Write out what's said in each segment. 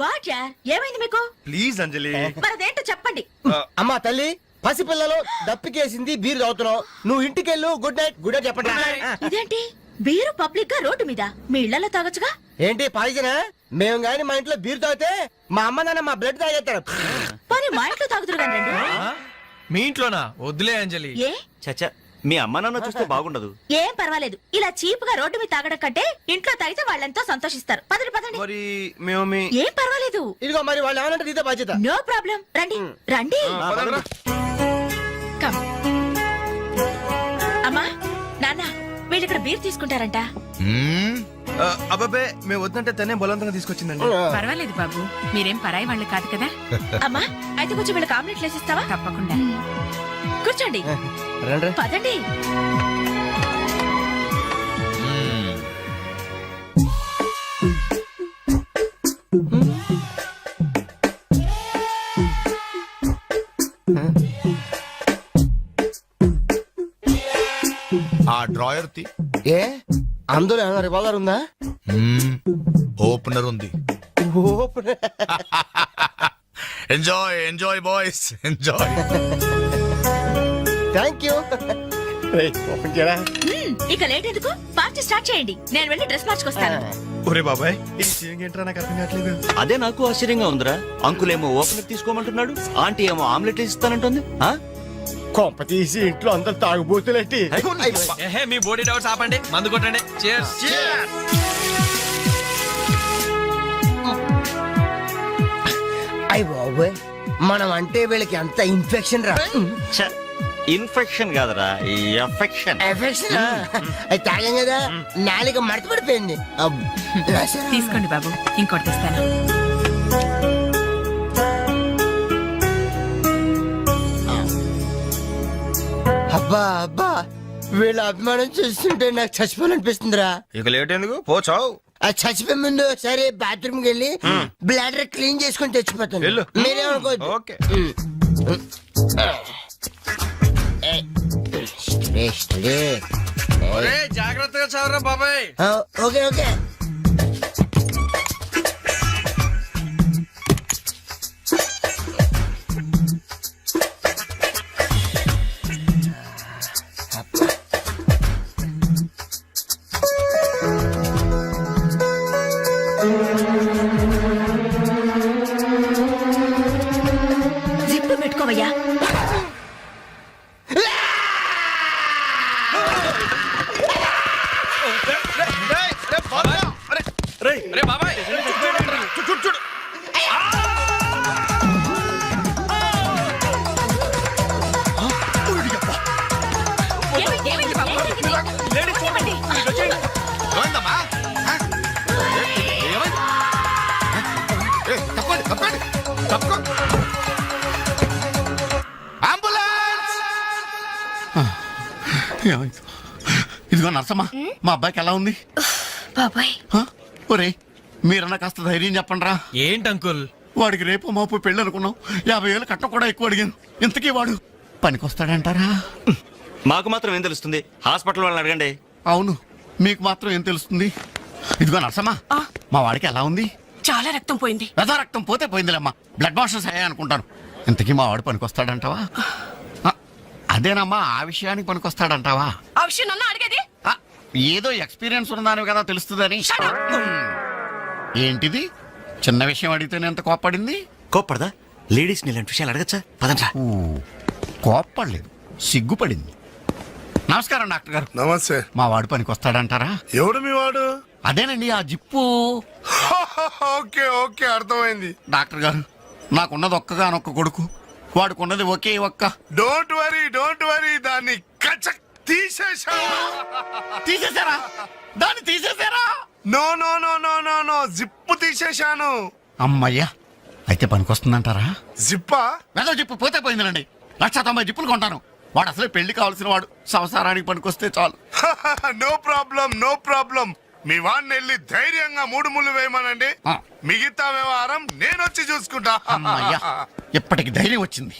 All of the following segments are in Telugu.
వాట్ యార్ ఏమైంది మీకు? ప్లీజ్ అంజలి. మరదేంటో చెప్పండి. అమ్మా తల్లి, పసిపిల్లలు దప్పికేసింది, బీరు తాగుతున్నావు. నువ్వు ఇంటికెళ్ళు. Good night. గుడ్ నైట్ చెప్పండి. ఇదేంటి బీరు పబ్లిక్ గా రోడ్డు మీద? మీ ఇళ్లలో తాగొచ్చుగా. ఏంటి పాయిజనా? మేము గాని మా ఇంట్లో బీరు తాగితే మా అమ్మ నాన్న మా బ్లడ్ తాగేస్తారు. మరి మా ఇంట్లో తాగుతురు కానీ రండి. మీ ఇంట్లోనా? వద్దులే అంజలి. ఏ చచ్చా, మీ అమ్మ నాన్న చూస్తే బాగుండదు. ఏం పర్వాలేదు. ఇలా చీప్ గా రోడ్డు మీద తాగడం కంటే ఇంట్లో తాగితే వాళ్ళెంతో సంతోషిస్తారు. పదండి పదండి. మరి మేము ఏం పర్వాలేదు. ఇదిగో మరి వాళ్ళు ఏమనంటే నీతో బాధ్యత. No problem. రండి రండి. కమ్. అమ్మా నాన్న వీళ్ళు ఇక్కడ బీర్ తీసుకుంటారంట. అబ్బాబే మేము వద్దంటే తనే బలవంతంగా తీసుకొచ్చిందండి. పర్వాలేదు బాబు, మీరేం పరాయి వాళ్ళు కాదు కదా. అమ్మా అయితే కొంచెం వీళ్ళకి ఆమ్లెట్ వేసిస్తావా? తప్పకుండా. కూర్చోండి. రండి. పదండి. ఆ డ్రాయర్ తి ఏ అందులో ఏమైనా రివాల్వర్ ఉందా? ఓపెనర్ ఉంది. Enjoy enjoy boys enjoy. Thank you. Open చేయరా. ఇక లేట్ ఎందుకు? పార్టీ స్టార్ట్ చేయండి. నేను వెళ్ళి డ్రెస్ మార్చుకొస్తాను. ఒరే బాబాయ్, ఈ సీన్ ఏంట్రా నాకు అర్థం కావట్లేదు. అదే నాకు ఆశ్చర్యంగా ఉందిరా. అంకుల్ ఏమో ఓపెనర్ తీసుకోమంటున్నాడు, ఆంటీ ఏమో ఆమ్లెట్ ఇస్తానంటుంది. కొంప తీసి ఇంట్లో అందరు తాగుబోతులేంటి? మీ బాడీ డౌట్స్ ఆపండి, మందు కొట్టండి. Cheers. అయ్య బాబోయ్, మనం అంటే వీళ్ళకి ఎంత ఇన్ఫెక్షన్ రా. ఇన్ఫెక్షన్ కాదురా, ఎఫెక్షన్. ఎఫెక్షన్ అది తాగాం కదా, నాలుక మడత పడిపోయింది. తీసుకోండి బాబు, ఇంకోటి తెస్తాను. అబ్బా అబ్బా, వీళ్ళ అభిమానం చూస్తుంటే నాకు చచ్చిపోవాలనిపిస్తుందిరా. ఇక లేట్ ఎందుకు, పోచావు. ఆ చచ్చిపోయే ముందు సరే బాత్రూమ్ కి వెళ్ళి బ్లాడర్ క్లీన్ చేసుకొని తెచ్చిపోతాను. వెళ్ళు. మీరేమనుకోవద్దు. ఓకే. జాగ్రత్తగా చదవరా బాబాయ్. Okay okay. జిప్పు పెట్టుకోవయ్యా. అరే బాబాయ్, చూడు చూడు. ఏమైంది? ఏమైంది బాబు? ఏమైంది? ఏమైందమ్మా? ఏమైంది? తప్పండి తప్పండి తప్పుకో. అంబులెన్స్! ఏమైంది? ఇదిగో నర్సమ్మా, మా అబ్బాయికి ఎలా ఉంది? బాబాయ్ ఒరే, మీరన్నా కాస్త ధైర్యం చెప్పండి రా. ఏంటి అంకుల్? వాడికి రేపు మాపు పెళ్ళి అనుకున్నాం. 50,000 కట్ట కూడా ఎక్కువ అడిగాను. ఇంతకీ వాడు పనికొస్తాడంటారా? మాకు మాత్రం ఏం తెలుస్తుంది, హాస్పిటల్ వాళ్ళని అడగండి. అవును, మీకు మాత్రం ఏం తెలుస్తుంది? ఇదిగో నర్సమ్మా, మా వాడికి ఎలా ఉంది? చాలా రక్తం పోయింది. రథ రక్తం పోతే పోయిందిలేమ్మా, బ్లడ్ వాషెస్ అయ్యాయి అనుకుంటాను. ఇంతకీ మా వాడు పనికొస్తాడంటావా? అదేనమ్మా, ఆ విషయానికి పనికొస్తాడంటావా? ఆ విషయం నన్ను అడిగేది? ఏదో ఎక్స్పీరియన్స్ ఉన్నదాని కదా తెలుస్తుందని. ఏంటిది? చిన్న విషయం అడిగితేనే ఎంత కోప్పడింది? కోప్పడదా? లేడీస్ ఇలాంటి విషయాలు అడగచ్చా? పదండ్రా. కోప్పడలేదు, సిగ్గుపడింది. నమస్కారం డాక్టర్ గారు. నమస్తే. మా వాడు పనికి వస్తాడంటారా? ఎవడు మీ వాడు? అదేనండి ఆ జిప్పు. ఓకే ఓకే, అర్థమైంది. డాక్టర్ గారు, నాకున్నది ఒక్కగానొక్క కొడుకు, వాడుకున్నది ఒకే ఒక్క. డోంట్ వరీ, దాన్ని కచక్ తీసేశా. తీసేశారా? దాన్ని తీసేశారా? No no no no no no, zip తీసేశాను. అమ్మయ్యా, అయితే పనికొస్తుందంటారా? జిప్పా? వెదో జిప్పు పోతే పోయిందండి. 190 జిప్పులు కొంటాను. వాడు అసలే పెళ్లి కావాల్సిన వాడు, సంసారానికి పనికొస్తే చాలు. No problem. మీ వాడిని వెళ్ళి ధైర్యంగా 3 ముళ్ళు వేయమనండి. మిగతా వ్యవహారం నేను వచ్చి చూసుకుంటా. అమ్మయ్యా, ఇప్పటికి ధైర్యం వచ్చింది.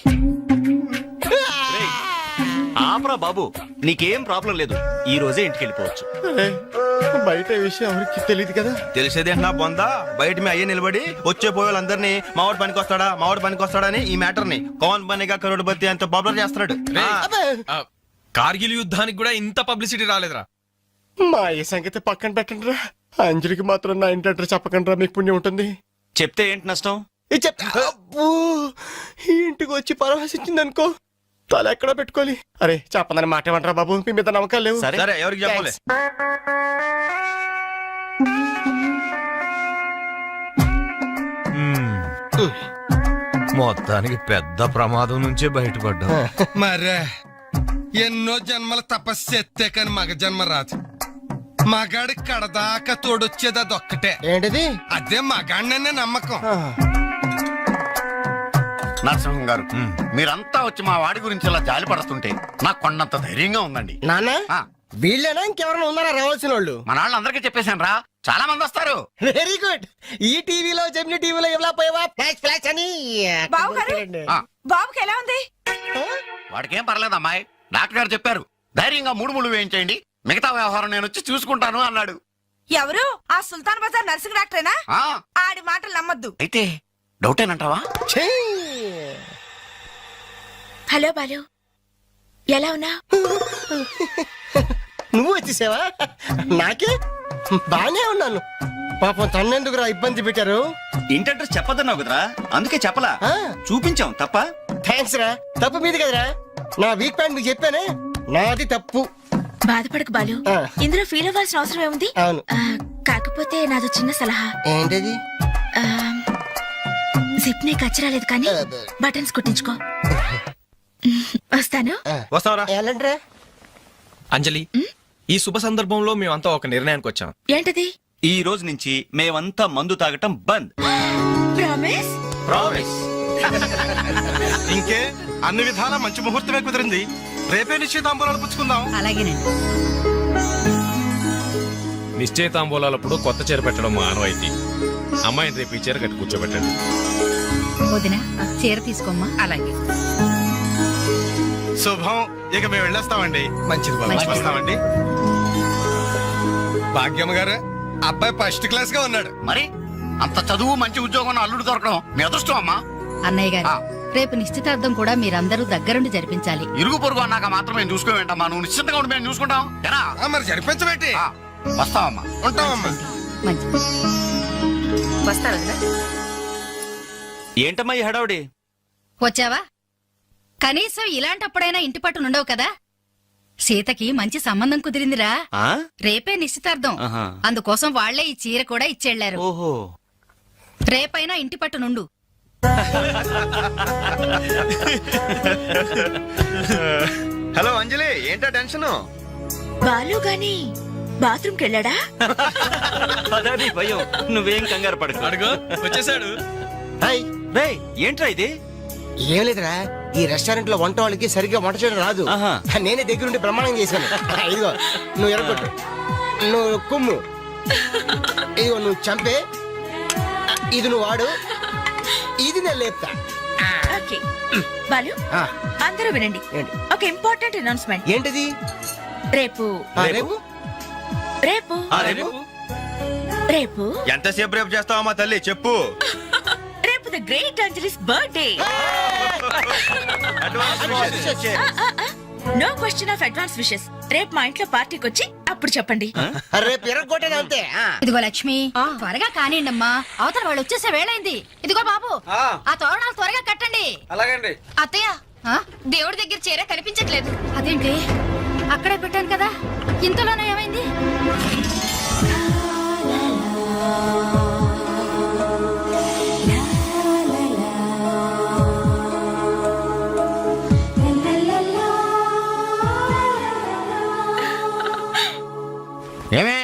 ఆ ఆపరా బాబు, నీకేం ప్రాబ్లం లేదు. ఈ రోజే ఇంటికి వెళ్ళిపోవచ్చు. బయట ఈ విషయం ఎవరికి తెలియదు కదా. తెలిసేది నా బొందా, బయట మీ అయ్యే నిలబడి వచ్చే పోయే వాళ్ళందరినీ మావాడు పనికి వస్తాడని ఈ మ్యాటర్ ని కౌన్ బనేగా కరోడ్పతి అంత పాపులర్ చేస్తున్నాడు. కార్గిల్ యుద్ధానికి కూడా ఇంత పబ్లిసిటీ రాలేదురా. మా ఈ సంగతి పక్కన పెట్టండి రా. అంజలికి మాత్రం నా ఇంటి అడ్రస్ చెప్పకండి రా, మీకు పుణ్యం ఉంటుంది. చెప్తే ఏంటి నష్టం? ఇది అబ్బో, ఈ ఇంటికి వచ్చి పరవశించింది అనుకో, తల ఎక్కడ పెట్టుకోవాలి. అరే చెప్పందని మాట ఏమంటారా బాబు, మీ మీద నమ్మకాలు లేవు. సరే ఎవరికి చెప్పాలి? మొత్తానికి పెద్ద ప్రమాదం నుంచే బయటపడ్డా. మరే ఎన్నో జన్మల తపస్సు చేస్తే కాని మగ జన్మ రాదు. మగాడి కడదాకా తోడొచ్చేది అదొక్కటే. ఏంటిది? అదే మగాడిననే నమ్మకం. నరసింహం గారు, మీరంతా వచ్చి మా వాడి గురించి ఇలా జాలి పడుతుంటే నాకు కొండంత ధైర్యంగా ఉందండి. నాన్న ఆ, వీళ్ళేనా ఇంకెవరైనా ఉన్నారా రావాల్సిన వాళ్ళు? మన వాళ్ళందరికీ చెప్పేశాను రా, చాలా మంది వస్తారు. Very good. ఈ టీవీలో జెమిని టీవీలో ఎవలా పోయావా ఫ్లాష్ ఫ్లాష్ అని. ఆ, బాబుకి ఎలా ఉంది? వాడికేం పర్లేదు అమ్మాయి, డాక్టర్ గారు చెప్పారు ధైర్యంగా 3 ముళ్ళు వేయించేయండి, మిగతా వ్యవహారం నేను వచ్చి చూసుకుంటాను అన్నాడు. ఎవరు? ఆ సుల్తాన్ బజార్ నర్సింగ్ డాక్టరేనా? ఆ, ఆడి మాటలు నమ్మద్దు. అయితే డౌటేనంటావా? ఛీ! హలో బాలు, ఎలా ఉన్నా? నువ్వు వచ్చేసావా? నాకే బానే ఉన్నాను. పాపం తన్నెందుకురా ఇబ్బంది పెట్టారు? ఇంటి అడ్రస్ చెప్పదన్నావు కదరా, అందుకే చెప్పలా. ఆ. చూపించాం తప్ప. థ్యాంక్స్ రా. తప్పు మీది కదరా. నా వీక్ పాయింట్ మీకు చెప్పానే, నాది తప్పు. బాధపడకు బాలు, ఆ. ఇందులో ఫీల్ అవ్వాల్సిన అవసరం ఏముంది? అవును. కాకపోతే నాదో చిన్న సలహా. ఏంటది? జిప్ నీ కచ్చరాలేదు కానీ బటన్స్ కుట్టించుకో. వస్తాను. వస్తావరా? ఎలాంటిరా? అంజలి, ఈ శుభ సందర్భంలో మేమంతా ఒక నిర్ణయానికి వచ్చాం. ఏంటది? ఈ రోజు నుంచి మేమంతా మందు తాగటం బంద్. ప్రామిస్? ప్రామిస్. ఇంకే అన్ని విధాల మంచి ముహూర్తమే కుదిరింది. రేపే నిశ్చితాంబూలాలు పుచ్చుకుందాం. అలాగేనండి. నిశ్చయితాంబూలాలప్పుడు కొత్త చీర పెట్టడం మా ఆనవాయితీ. అమ్మాయిని రేపు ఈ చీర కట్టి కూర్చోబెట్టండి. వదిన, చీర తీసుకోమ్మా. అలాగే. శుభం. ఇక మేము వెళ్ళొస్తామండి. మంచిది బాబు. వస్తామండి. భాగ్యమ్మ గారు, అబ్బాయి ఫస్ట్ క్లాస్ గా ఉన్నాడు. మరి అంత చదువు మంచి ఉద్యోగం ఉన్న అల్లుడు దొరకడం మీ అదృష్టం అమ్మా. అన్నయ్య గారు, ఆ. రేపు నిశ్చితార్థం కూడా మీరందరూ దగ్గరుండి జరిపించాలి. ఇరుగు పొరుగు అన్నాక మాత్రం మేము చూసుకోవేంటమ్మా, నువ్వు నిశ్చింతగా ఉండి మేము చూసుకుంటాం. ఎరా? ఆ, మరి జరిపించబెట్టి ఆ, వస్తావమ్మా. ఉంటామమ్మా. మంచిది. వస్తారా? ఏంటమ్మా ఈ హడావుడి? వచ్చావా? కనీసం ఇలాంటప్పుడైనా ఇంటి పట్టు నుండవు కదా. సీతకి మంచి సంబంధం కుదిరిందిరా. ఆ? రేపే నిశ్చితార్థం. ఆహా. అందుకోసం వాళ్లే ఈ చీర కూడా ఇచ్చెళ్లారు. ఓహో. రేపైనా ఇంటి పట్టు నుండు. హలో అంజలి, ఏంటా టెన్షన్? బాలు గాని బాత్రూమ్కి వెళ్ళాడా? అదే భయం. నువ్వేం కంగారు పడకు. అడుగు వచ్చేసాడు. హాయ్. రేయ్, ఏంట్రా ఇది? ఏం లేదురా, ఈ రెస్టారెంట్ లో వంట వాళ్ళకి సరిగ్గా వంట చేయడం రాదు. ఆహా. నేనే దగ్గరుండి ప్రమాణం చేశాను. ఇదిగో నువ్వు ఎరగొట్టు, నువ్వు కుమ్ము, ఇదిగో నువ్వు చంపే, ఇది నువ్వు వాడు, ఇది నేను లేపుతా. ఓకే బాలు, ఆ, అందరూ వినండి. ఏంటి? ఒక ఇంపార్టెంట్ అనౌన్స్మెంట్. ఏంటిది? రేపు రేపు రేపు ఆ, రేపు? రేపు ఎంతసేపు రేపు చేస్తావమ్మా తల్లి, చెప్పు. రేపు the great Anjali's birthday. No question of advance wishes. రేపు మా ఇంట్లో పార్టీకి వచ్చి అప్పుడు చెప్పండి. రేపు ఎరగొట్టేది అంతే. ఇదిగో లక్ష్మి, త్వరగా కానివ్వండమ్మా, అవతల వాళ్ళు వచ్చేసే వేళైంది. ఇదిగో బాబు, ఆ తోరణాలు త్వరగా కట్టండి. అలాగండి. అత్తయ్య, దేవుడి దగ్గర చీర కనిపించట్లేదు. అదేంటి, అక్కడే పెట్టాను కదా, ఇంతలోనే ఏమైంది? ఏమే,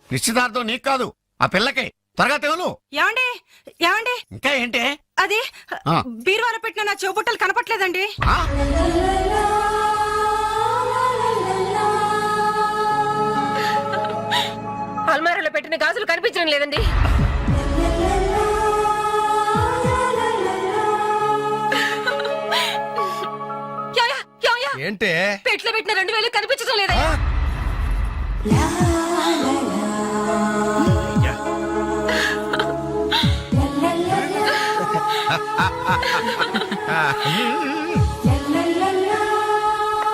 నిశ్చితార్థం నీకు కాదు, ఆ పిల్లకి. త్వరగా తెలు. ఏమండి? ఏమండి? ఇంకా ఏంటి? అది ఆ. బీరువాలో పెట్టిన నా చెవుబుట్టలు కనపట్లేదండి. ఆ? అల్మారాలో పెట్టిన గాజులు కనిపించడం లేదండి. ఏంటే పెట్లో పెట్టిన 2000 కనిపించడం లేదా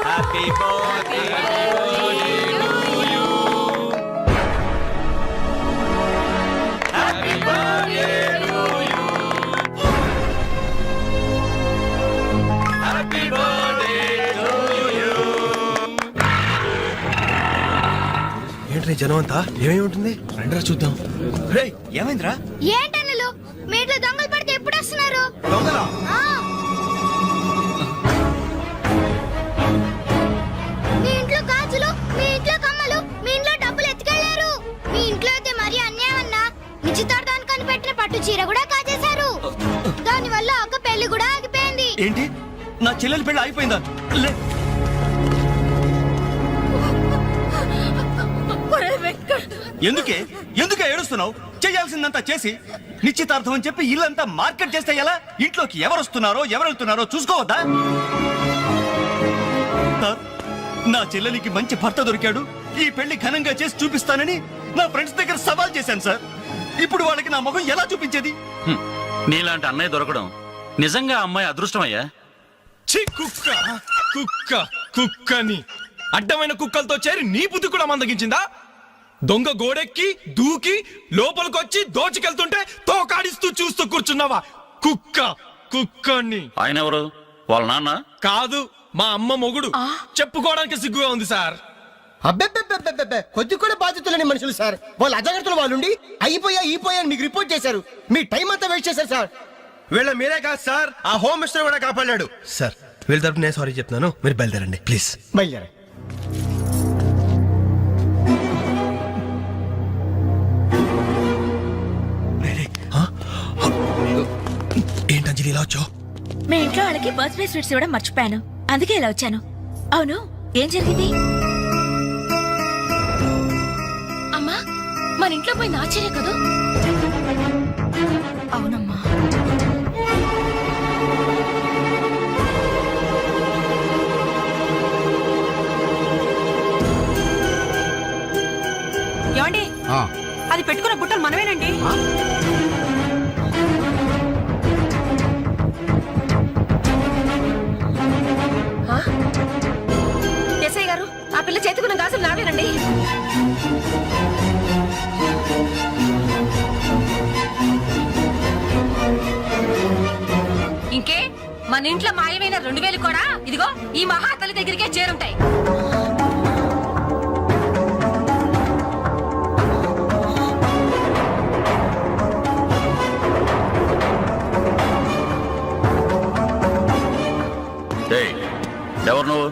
హ్యాపీ బర్త్డే ఏంట్రీ జనం అంతా ఏమేమి ఉంటుంది రండిరా చూద్దాం. రేయ్ ఏమైందిరా? ఏంటన్నలు మీ ఇంట్లో దొంగలు పడితే ఎప్పుడు వస్తున్నారు? దొంగలా? మీ ఇంట్లో గాజులు, మీ ఇంట్లో కమ్మలు, మీ ఇంట్లో డబ్బులు ఎత్తుకెళ్లారు. మీ ఇంట్లో అయితే మరీ అన్యాయం అన్నా. నిశ్చితార్థానికి కనిపెట్టిన పట్టు చీర కూడా కాజేశారు. దాని వల్ల ఒక పెళ్లి కూడా ఆగిపోయింది. ఏంటి నా చెల్లెలి పెళ్లి అయిపోయిందా? లే ఎందుకే ఎందుకే ఏడుస్తున్నావు? చేయాల్సిందంతా చేసి నిశ్చితార్థం అని చెప్పి ఇల్లంతా మార్కెట్ చేస్తే ఎలా? ఇంట్లోకి ఎవరు వస్తున్నారో ఎవరు వెళ్తున్నారో చూసుకోవద్దా? సార్, నా చెల్లెలికి మంచి భర్త దొరికాడు, ఈ పెళ్లి ఘనంగా చేసి చూపిస్తానని నా ఫ్రెండ్స్ దగ్గర సవాల్ చేశాను సార్. ఇప్పుడు వాళ్ళకి నా ముఖం ఎలా చూపించేది? నీలాంటి అన్నయ్య దొరకడం నిజంగా అమ్మాయి అదృష్టమయ్యా. ఛీ, కుక్క కుక్క కుక్కని అడ్డమైన కుక్కలతో చేరి నీ బుద్ధి కూడా మందగించిందా? దొంగ గోడెక్కి దూకి లోపలికొచ్చి దోచుకెళ్తుంటే తోకాడిస్తూ చూస్తూ కూర్చున్నావా? కుక్క కుక్కని. ఆయన ఎవరు? వాళ్ళ నాన్న? కాదు, మా అమ్మ మొగుడు. చెప్పుకోవడానికి సిగ్గుగా ఉంది సార్. అబ్బెబ్బెబ్బెబ్బెబ్బె కొద్ది కూడా బాధ్యతలేని మనుషులు సార్. వాళ్ళు అజాగ్రత్తలు వాళ్ళుండి అయిపోయా మీకు రిపోర్ట్ చేశారు. మీ టైం అంతా వేస్ట్ చేశారు సార్. వీళ్ళ మీరే కాదు సార్, ఆ హోమ్ మినిస్టర్ కూడా కాపాడాడు సార్. వీళ్ళ తరపు నేను సారీ చెప్తున్నాను, మీరు బయలుదేరండి ప్లీజ్. బయలుదేరా. ఏంటంజలి ఇలా వచ్చావు? మీ ఇంట్లో వాళ్ళకి బర్త్డే స్వీట్స్ ఇవ్వడం మర్చిపోయాను, అందుకే ఇలా వచ్చాను. అవును, ఏం జరిగింది? అమ్మా, మన ఇంట్లో పోయింది ఆశ్చర్య కదా. అవునమ్మా. ఏమండి, అది పెట్టుకున్న బుట్టలు మనమేనండి. ఎస్ఐ గారు, ఆ పిల్ల చేతుకున్న గాజులు నావేనండి. ఇంకే మన ఇంట్లో మాయమైన 2000 కూడా ఇదిగో ఈ మహాతల్లి దగ్గరికే చేరుంటాయి. ఎవరు నువ్వు?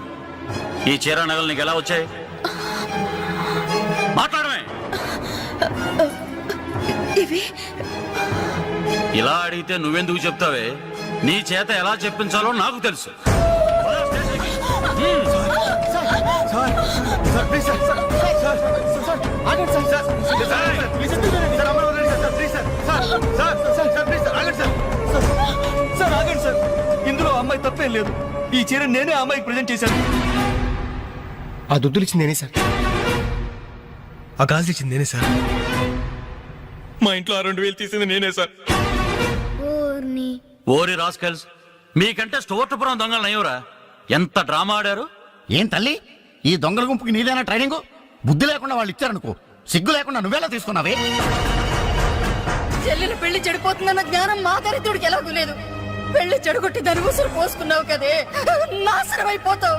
ఈ చీర నగలు నీకు ఎలా వచ్చాయి? మాట్లాడమే. ఇలా అడిగితే నువ్వెందుకు చెప్తావే? నీ చేత ఎలా చెప్పించాలో నాకు తెలుసు. ఇందులో అమ్మాయి తప్పేం లేదు. ఈ చీర నేనే అమ్మాయికి ప్రజెంట్ చేశాను. ఆ దుద్దులు ఇచ్చింది నేనే సార్, ఆ గాజులు ఇచ్చింది నేనే సార్. మా ఇంట్లో ఆ 2000 తీసింది నేనే సార్. ఓరి రాస్కల్స్, మీకంటే స్టోర్టపురం దొంగలు నయ్యవరా? ఎంత డ్రామా ఆడారు. ఏం తల్లి, ఈ దొంగల గుంపుకి నీదేనా ట్రైనింగ్? బుద్ధి లేకుండా వాళ్ళు ఇచ్చారనుకో, సిగ్గు లేకుండా నువ్వెలా తీసుకున్నావే? చెల్లెలు పెళ్లి చెడిపోతుందన్న జ్ఞానం మా దరిద్రుడికి ఎలాగూ లేదు. పెళ్లి చెడగొట్టి దాని ఉసురు పోసుకున్నావు కదే, నాశనం అయిపోతావు.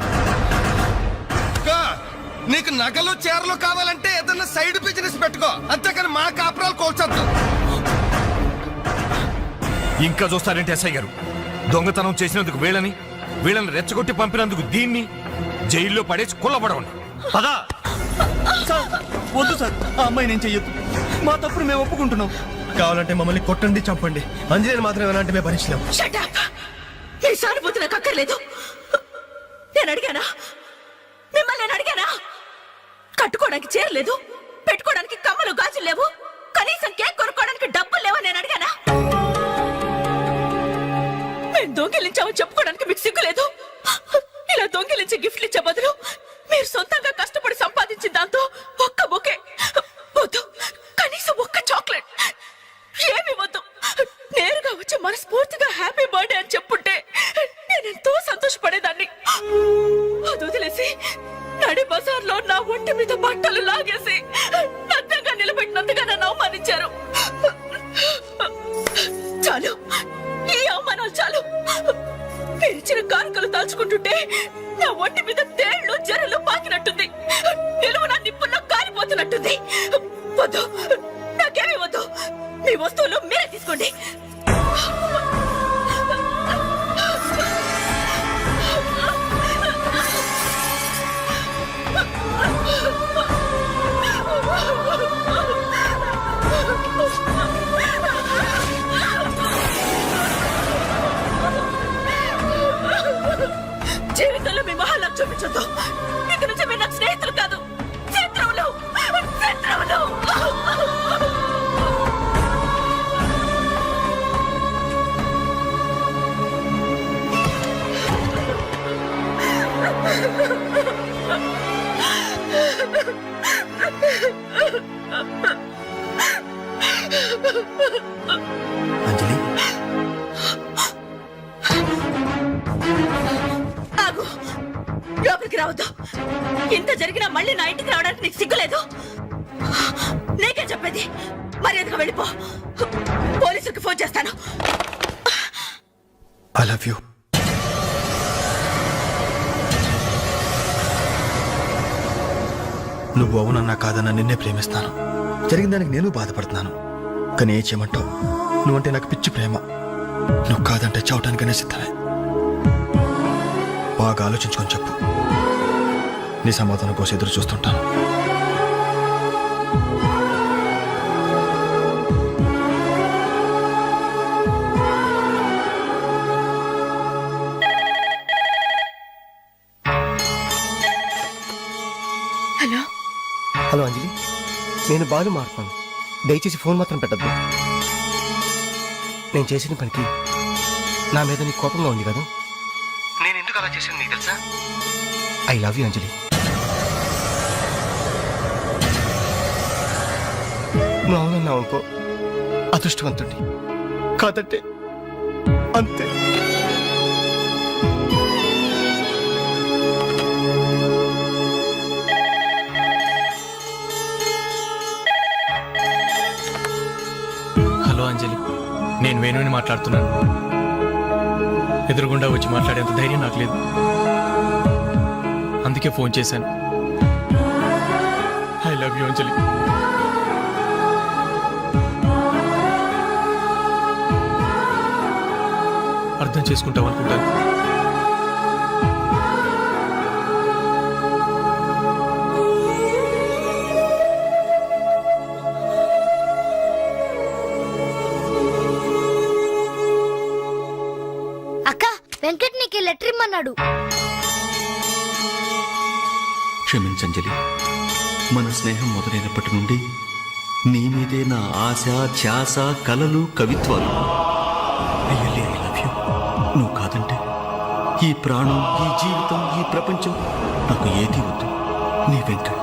నీకు నగలు చీరలు కావాలంటే ఏదన్నా సైడ్ బిజినెస్ పెట్టుకో, అంతేకాని మా కాపురాలు కోల్చొద్దు. ఇంకా చూస్తారంటే ఎస్ఐ గారు, దొంగతనం చేసినందుకు వీళ్ళని రెచ్చగొట్టి పంపినందుకు దీన్ని జైల్లో పడేసి కుల్లబడవండి. పదా సార్, వద్దు సార్, ఆ అమ్మాయి నేను చెయ్యొద్దు. మా తప్పుడు మేము ఒప్పుకుంటున్నాం. కావాలంటే మమ్మల్ని కొట్టండి, చంపండి, అంజలిని మాత్రం ఏమంటే మేము భరించలేం. ఈ సానుభూతి నాకు అక్కర్లేదు. నేను అడిగానా? మిమ్మల్ని నేను అడిగానా? కట్టుకోవడానికి చేరలేదు, పెట్టుకోవడానికి కమ్మలు గాజులు లేవు, కనీసం కేక్ కొనుక్కోవడానికి డబ్బులు లేవని నేను అడిగానా? మేము దొంగిలించామని చెప్పుకోవడానికి మీకు సిగ్గు లేదు. ఇలా ఇలా దొంగిలించి గిఫ్ట్లు ఇచ్చే బదులు మీరు సొంతంగా కష్టపడి సంపాదించిన దాంతో ఒక్క బొకే వద్దు, కనీసం ఒక్క చాక్లెట్ ఏమి వద్దు. నేరుగా వచ్చి మనస్ఫూర్తిగా హ్యాపీ బర్త్డే అని చెప్పుంటే నేనెంతో సంతోషపడేదాన్ని. అది వదిలేసి నడి బజార్లో నా ఒంటి మీద బట్టలు లాగేసి నగ్నంగా నిలబెట్టినందుగా నన్ను అవమానించారు. చాలు, ఈ అవమానాలు చాలు. పిలిచిన కానుకలు దాచుకుంటుంటే నా ఒంటి మీద తేళ్లు జరలు పాకినట్టుంది, నిలువున నిప్పుల్లో కాలిపోతున్నట్టుంది. వద్దు, నాకేమీ వద్దు. మీ వస్తువులు మీరే తీసుకోండి. జీవితంలో మీ మొహాలు నాకు చూపించొద్దు. ఇక నుంచి మీరు నాకు స్నేహితులు కాదు, శత్రువులు. శత్రువులు. అంజలి, ఆగు, లోపలికి రావద్దు. ఇంత జరిగినా మళ్ళీ నా ఇంటికి రావడానికి నీకు సిగ్గులేదు? నీకే చెప్పేది, మర్యాదగా వెళ్ళిపో. పోలీసులకు ఫోన్ చేస్తాను. I love you. నువ్వు అవునన్నా కాదన్నా నిన్నే ప్రేమిస్తాను. జరిగిన దానికి నేను బాధపడుతున్నాను, కానీ ఏం చేయమంటావు? నువ్వంటే నాకు పిచ్చి ప్రేమ. నువ్వు కాదంటే చావటానికనే సిద్ధమే. బాగా ఆలోచించుకొని చెప్పు. నీ సమాధానం కోసం ఎదురు చూస్తుంటాను. హలో. హలో అంజలి, నేను బాలు మాట్లాడుతాను. దయచేసి ఫోన్ మాత్రం పెట్టద్దు. నేను చేసిన పనికి నా మీద నీకు కోపంగా ఉంది కదా? నేను ఎందుకు అలా చేశాను నీకు తెలుసా? ఐ లవ్ యూ అంజలి. నువ్వు అవునన్నావు అనుకో, అదృష్టవంతుడి. కాదంటే అంతే. హలో అంజలి, నేను వేణుని మాట్లాడుతున్నాను. ఎదురుగుండా వచ్చి మాట్లాడేంత ధైర్యం నాకు లేదు, అందుకే ఫోన్ చేశాను. ఐ లవ్ యూ అంజలి. అర్థం చేసుకుంటావు అనుకుంటాను. అక్క, వెంకట్ నీకు లెటర్ ఇమ్మన్నాడు. క్షమించంజలి, మన స్నేహం మొదలైనప్పటి నుండి నీ మీదే నా ఆశ, ధ్యాస, కలలు, కవిత్వాలు. Really I love you. నువ్వు కాదంటే ఈ ప్రాణం, ఈ జీవితం, ఈ ప్రపంచం నాకు ఏది వద్దు. నీ వెంకట్.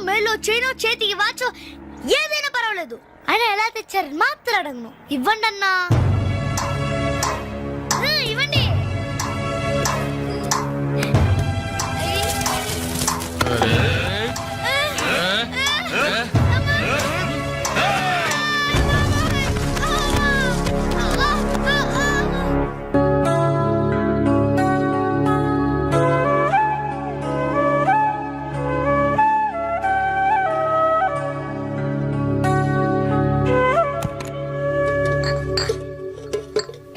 మేలో చైనో చేతికి వాచో ఏదైనా పర్వాలేదు. ఆయన ఎలా తెచ్చారని మాత్రం అడగను. ఇవ్వండి అన్నా. ఇవ్వండి.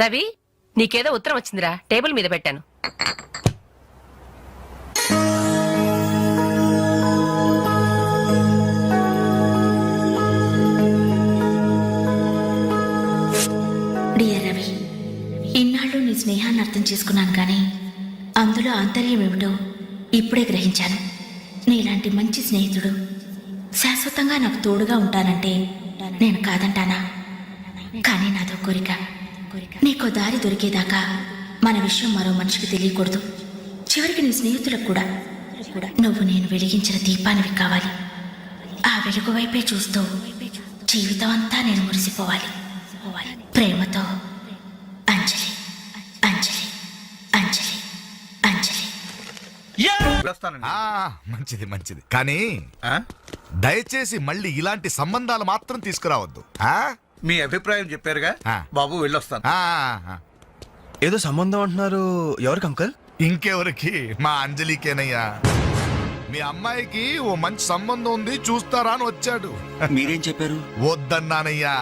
రవి, నీకేదో ఉత్తరం వచ్చిందిరా, టేబుల్ మీద పెట్టాను. డియర్ రవి, ఇన్నాళ్ళు నీ స్నేహాన్ని అర్థం చేసుకున్నాను కానీ అందులో ఆంతర్యం ఏమిటో ఇప్పుడే గ్రహించాను. నీలాంటి మంచి స్నేహితుడు శాశ్వతంగా నాకు తోడుగా ఉంటానంటే నేను కాదంటానా? కానీ నాదో కోరిక, నీకో దారి దొరికేదాకా మన విషయం మరో మనిషికి తెలియకూడదు. చివరికి నీ స్నేహితులకు కూడా నువ్వు నేను వెలిగించిన దీపానివి కావాలి. ఆ వెలుగు వైపే చూస్తూ జీవితం అంతా నేను మురిసిపోవాలి. ప్రేమతో అంజలి, అంజలి, అంజలి, అంజలి. మంచిది మంచిది, కానీ దయచేసి మళ్ళీ ఇలాంటి సంబంధాలు మాత్రం తీసుకురావద్దు. మీ అభిప్రాయం చెప్పారుగా బాబు, వెళ్ళొస్తాను. ఏదో సంబంధం అంటున్నారు, ఎవరికి అంకల్? ఇంకెవరికి, మా అంజలికేనయ్యా. మీ అమ్మాయికి ఓ మంచి సంబంధం ఉంది, చూస్తారా అని వచ్చాడు. మీరేం చెప్పారు? వద్దన్నానయ్యా.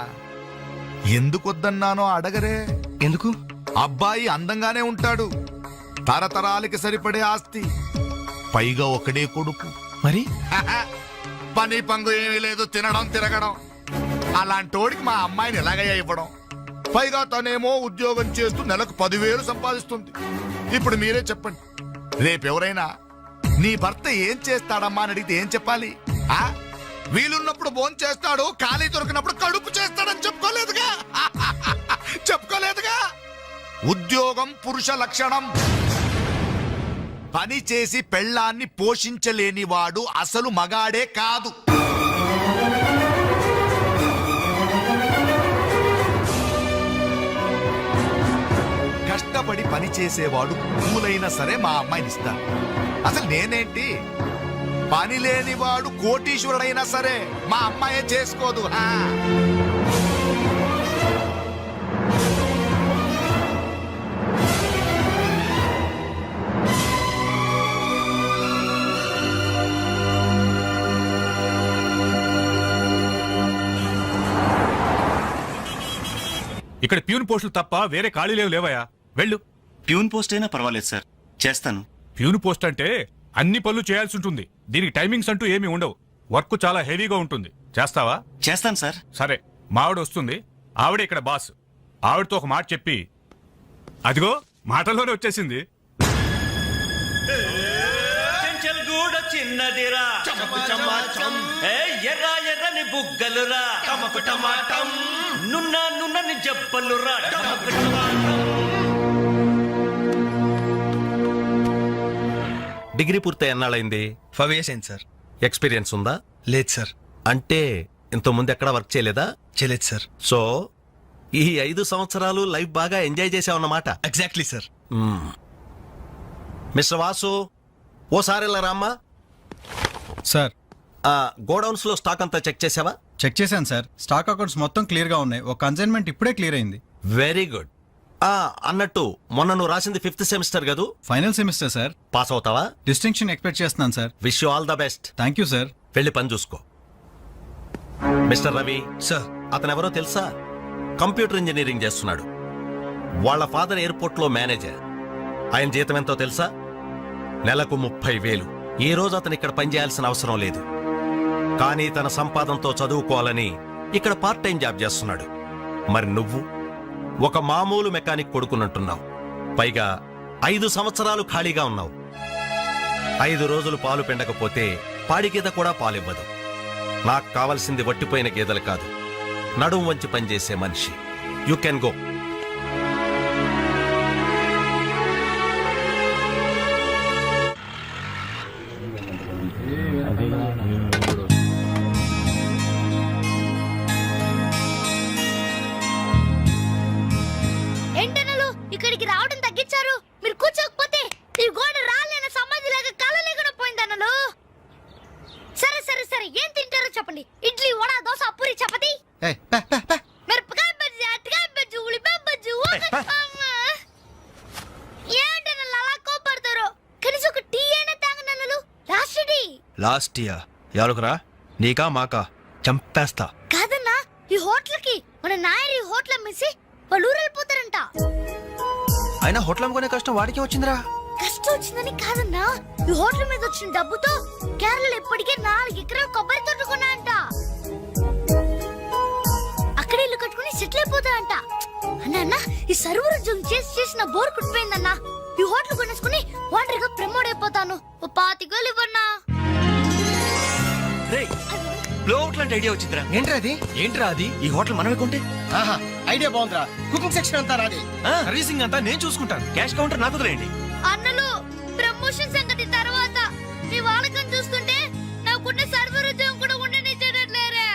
ఎందుకు వద్దన్నానో అడగరే. ఎందుకు? అబ్బాయి అందంగానే ఉంటాడు, తరతరాలకి సరిపడే ఆస్తి, పైగా ఒకడే కొడుకు. మరి పని పంగు ఏమీ లేదు, తినడం తిరగడం. అలాంటోడికి మా అమ్మాయిని ఎలాగయ్యా ఇవ్వడం? పైగా తనేమో ఉద్యోగం చేస్తూ నెలకు 10,000 సంపాదిస్తుంది. ఇప్పుడు మీరే చెప్పండి, రేపెవరైనా నీ భర్త ఏం చేస్తాడమ్మా అని అడిగితే ఏం చెప్పాలి? వీలున్నప్పుడు భోజనం చేస్తాడు, ఖాళీ దొరికినప్పుడు కడుపు చేస్తాడని చెప్పుకోలేదుగా. చెప్పుకోలేదుగా. ఉద్యోగం పురుష లక్షణం. పని చేసి పెళ్ళాన్ని పోషించలేని వాడు అసలు మగాడే కాదు. కష్టపడి పని చేసేవాడు పూలైనా సరే మా అమ్మాయిని ఇస్తాను. అసలు నేనేంటి, పని లేనివాడు కోటీశ్వరుడైనా సరే మా అమ్మాయే చేసుకోదు. ఇక్కడ ప్యూన్ పోస్టులు తప్ప వేరే ఖాళీ లేవయా, వెళ్ళు. ప్యూన్ పోస్ట్ అయినా పర్వాలేదు సార్, చేస్తాను. ప్యూన్ పోస్ట్ అంటే అన్ని పనులు చేయాల్సి ఉంటుంది. దీనికి టైమింగ్స్ అంటూ ఏమీ ఉండవు. వర్క్ చాలా హెవీగా ఉంటుంది. చేస్తావా? చేస్తాను సార్. సరే, మావిడ వస్తుంది, ఆవిడే ఇక్కడ బాస్. ఆవిడతో ఒక మాట చెప్పి, అదిగో మాటల్లోనే వచ్చేసింది. చిన్నదిరా ఎర్ర ఎర్రని బుగ్గలురా, నున్న నున్నని జబ్బలురా. డిగ్రీ పూర్తి ఎన్నాళ్ళైంది? 5 years అయింది సార్. ఎక్స్పీరియన్స్ ఉందా? లేదు సార్. అంటే ఇంత ముందు ఎక్కడ వర్క్ చేయలేదా? చేయలేదు సార్. సో ఈ 5 సంవత్సరాలు లైఫ్ బాగా ఎంజాయ్ చేసావన్నమాట. Exactly sir. మిస్టర్ వాసు, ఓసారి ఇలా రామ్మా. సార్, గోడౌన్స్ లో స్టాక్ అంతా చెక్ చేసావా? చెక్ చేశాను సార్. స్టాక్ అకౌంట్స్ మొత్తం క్లియర్ గా ఉన్నాయి. ఒక కన్సైన్మెంట్ ఇప్పుడే క్లియర్ అయింది. Very good. అన్నట్టు మొన్న నువ్వు రాసింది 5th సెమిస్టర్ కదూ? Final semester sir. పాస్ అవుతావా? డిస్టింక్షన్ ఎక్స్పెక్ట్ చేస్తున్నాను sir. Wish you all the best. Thank you sir. వెళ్ళి పని చూసుకో. మిస్టర్ రవి సార్, అతను ఎవరో తెలుసా? కంప్యూటర్ ఇంజనీరింగ్ చేస్తున్నాడు. వాళ్ళ ఫాదర్ ఎయిర్పోర్ట్ లో మేనేజర్. ఆయన జీతం ఎంతో తెలుసా? నెలకు 30,000. ఈ రోజు అతను ఇక్కడ పనిచేయాల్సిన అవసరం లేదు, కానీ తన సంపాదనతో చదువుకోవాలని ఇక్కడ పార్ట్ టైం జాబ్ చేస్తున్నాడు. మరి నువ్వు ఒక మామూలు మెకానిక్ కొడుకున్నట్టున్నావు. పైగా 5 సంవత్సరాలు ఖాళీగా ఉన్నావు. 5 రోజులు పాలు పిండకపోతే పాడి గీత కూడా పాలివ్వదు. నాకు కావలసింది వట్టిపోయిన గేదెలు కాదు, నడుం వంచి పనిచేసే మనిషి. You can go. చెప్పండి. ఇడ్లీ, వడ, దోశ, పూరి, చపాతి, ఏయ్, పే, పే, పే. మిరపకాయ బజ్జీ, అరటికాయ బజ్జీ, ఉల్లిపాయ బజ్జీ. ఏంటి నన్ను అలా కోపడతారు? కనీసం ఒక టీ అయినా తాగనన్నలు. లాస్ట్ టీ లాస్ట్ ఇయర్ ఎవరుకురా నీకా మాకా చంపేస్తా. కాదన్నా, ఈ హోటల్ కి మన నాయర్ ఈ హోటల్ అమ్మేసి వాళ్ళు ఊరు వెళ్ళిపోతారంట. అయినా హోటల్ అమ్ముకునే కష్టం వాడికి వచ్చిందిరా. కష్టం వచ్చిందని కాదన్నా, ఈ హోటల్ మీద వచ్చిన డబ్బుతో కేరళలో ఇప్పటికే 4 ఎకరాలు కొబ్బరి తోట కొన్నాయంట. అక్కడ ఇల్లు కట్టుకుని సెటిల్ అయిపోతాయంట. అన్న ఈ సర్వర్ ఉద్యోగం చేసిన బోర్ కుట్టిపోయిందన్నా. ఈ హోటల్ కొనేసుకుని వాటర్ గా ప్రమోట్ అయిపోతాను. ఓ 25 వేలు ఇవ్వన్నా. బ్లోఅవుట్ లాంటి ఐడియా వచ్చిందిరా. ఏంట్రా అది ఈ హోటల్ మనమే కొంటే ఆహా, ఐడియా బాగుందిరా. కుకింగ్ సెక్షన్ అంతా రాది. సర్వీసింగ్ అంతా నేను చూసుకుంటాను. క్యాష్ కౌంటర్ నాకు వదిలేయండి. అన్నలు, ప్రమోషన్ సంగతి తర్వాత. మీ వాడకం చూస్తుంటే నాకున్న సర్వర్ ఉద్యోగం కూడా ఉండనిచ్చేటట్లేరే.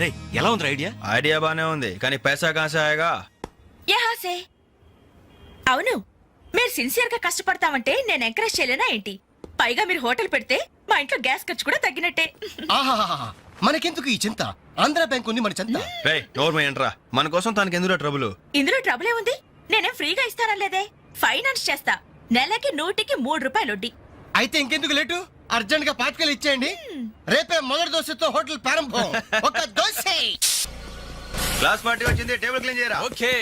రే ఎలా ఉంది ఐడియా? ఐడియా బానే ఉంది కానీ పైసా కాసాయగా. యహాసే అవును, మీరు సిన్సియర్ గా కష్టపడతామంటే నేను ఎంకరేజ్ చేయలేనా ఏంటి? పైగా మీరు హోటల్ పెడితే మా ఇంట్లో గ్యాస్ ఖర్చు కూడా తగ్గినట్టే. ఆహాహాహా, మనకెందుకు ఈ చింత? ఆంధ్ర బ్యాంక్ ఉంది మన చింత. రే నోర్మ ఏంట్రా, మన కోసం తనకి ఎందులో ట్రబుల్? ఇందులో ట్రబుల్ ఏముంది? నేనేం ఫ్రీగా ఇస్తానలేదే, ఫైనాన్స్ చేస్తా. నెలకి 100కి 3 రూపాయలు వడ్డీ. అయితే ఇంకెందుకు లేటు? అర్జెంట్ గా 5 ఇచ్చేయండి. రేపే మొదటి దోశతో హోటల్ ప్రారంభం. ఒక దోశ. క్లాస్ పార్టీ వచ్చింది, టేబుల్ క్లీన్ చేయరా. ఓకే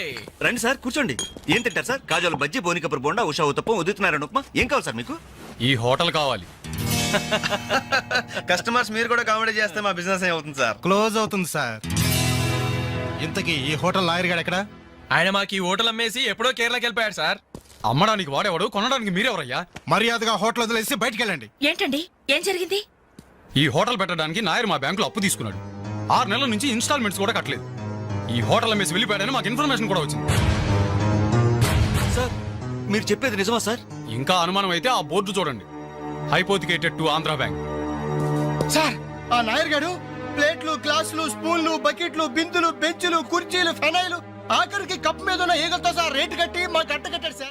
రండి సార్ కూర్చోండి. ఏం తింటారు సార్? కాజాలు బజ్జీ, బోనికపూర్ బోండా, ఉషా ఉత్తప్పం, ఉదితనారాయణ ఉప్మా. ఏం కావాలి సార్ మీకు? ఈ హోటల్ కావాలి. కస్టమర్స్ మీరు కూడా కామెడీ చేస్తే మా బిజినెస్ అవుతుంది సార్. క్లోజ్ అవుతుంది సార్. ఇంతకీ ఈ హోటల్ లాయర్ గారు ఎక్కడ? ఆయన మాకు ఈ హోటల్ అమ్మేసి ఎప్పుడో కేరళకి వెళ్ళిపోయాడు సార్. అమ్మడానికి వాడేవాడు, కొనడానికి మీరెవరయ్యా? మర్యాదగా హోటల్ వదిలేసి బయటికి వెళ్ళండి. ఏంటండి, ఏం జరిగింది? ఈ హోటల్ పెట్టడానికి నాయర్ మా బ్యాంకులో అప్పు తీసుకున్నాడు. 6 నెలల నుంచి ఇన్స్టాల్మెంట్స్ కూడా కట్టలేదు. ఈ హోటల్ అమ్మేసి వెళ్ళిపోయాడని మాకు ఇన్ఫర్మేషన్ కూడా వచ్చింది. సార్ మీరు చెప్పేది నిజమా సార్? ఇంకా అనుమానం అయితే ఆ బోర్డు చూడండి, hypothecated to Andhra bank. Sir, ఆ నాయర్ గారు ప్లేట్లు, గ్లాసులు, స్పూన్లు, బకెట్లు, బిందులు, బెంచులు, కుర్చీలు, ఫెనాయిలు, ఆఖరికి కప్ మీద ఉన్న ఈగలతో సార్ రేటు కట్టి మాకు అట్ట కట్టాడు సార్.